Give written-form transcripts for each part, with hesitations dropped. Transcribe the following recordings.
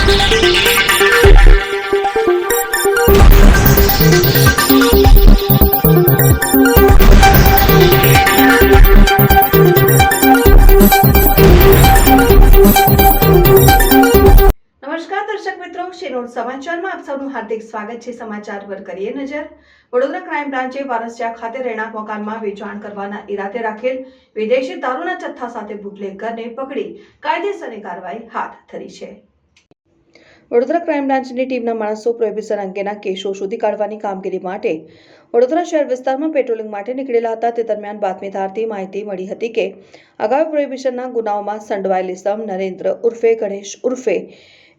દર્શક મિત્રો, શિનોર સમાચારમાં આપ સૌનું હાર્દિક સ્વાગત છે। સમાચાર પર કરીએ નજર। વડોદરા ક્રાઇમ બ્રાન્ચે વારસિયા ખાતે રહેણાંક મકાનમાં વેચાણ કરવાના ઈરાદે રાખેલ વિદેશી દારૂના જથ્થા સાથે બુટલેગરને પકડી કાયદેસરની કાર્યવાહી હાથ ધરી છે। વડોદરા ક્રાઇમ બ્રાન્ચની ટીમના માણસો પ્રોહિબિશન અંગેના કેસો શોધી કાઢવાની કામગીરી માટે વડોદરા શહેર વિસ્તારમાં પેટ્રોલિંગ માટે નીકળેલા હતા। તે દરમિયાન બાતમીદારથી માહિતી મળી હતી કે અગાઉ પ્રોહિબિશનના ગુનાઓમાં સંડોવાયેલ ઇસમ નરેન્દ્ર ઉર્ફે ગણેશ ઉર્ફે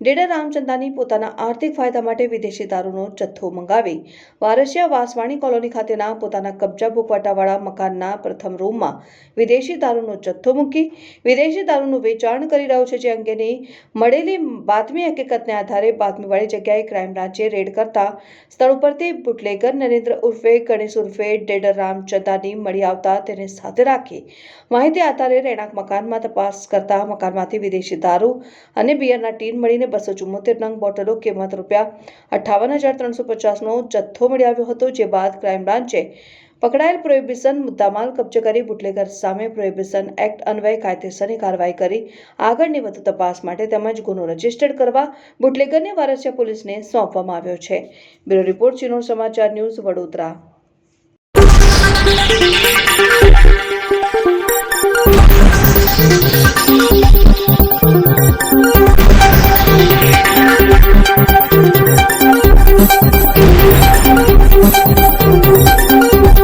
ડેડર રામચંદાની પોતાના આર્થિક ફાયદા માટે વિદેશી દારૂનો જથ્થો મંગાવી વારસિયા વાસવાણી કોલોની ખાતેના પોતાના કબજા ભોગવટાવાળા મકાનના પ્રથમ રૂમમાં વિદેશી દારૂનો જથ્થો મૂકી વિદેશી દારૂનું વેચાણ કરી રહ્યો છે। જે અંગેની મળેલી બાતમી હકીકતને આધારે બાતમીવાળી જગ્યાએ ક્રાઇમ બ્રાન્ચે રેડ કરતા સ્થળ ઉપરથી બુટલેગર નરેન્દ્ર ઉર્ફે ગણેશ ઉર્ફે ડેડર રામચંદાની મળી આવતા તેને સાથે રાખી માહિતી આધારે રહેણાંક મકાનમાં તપાસ કરતા મકાનમાંથી વિદેશી દારૂ અને બિયરના ટીન મળીને 274 નંગ બોટલો કિંમત ₹58,350નો જથ્થો મળી આવ્યો હતો। જે બાદ ક્રાઇમ બ્રાન્ચે પકડાયેલ પ્રોહિબિશન મુદ્દામાલ કબજે કરી બુટલેગર સામે પ્રોહિબિશન એક્ટ અન્વયે કાયદેસરની કાર્યવાહી કરી આગળની વધુ તપાસ માટે તેમજ ગુનો રજીસ્ટર કરવા બુટલેગરને વારસિયા પોલીસને સોંપવામાં આવ્યો છે। બ્યુરો રિપોર્ટ, શિનોર સમાચાર ન્યૂઝ, વડોદરા।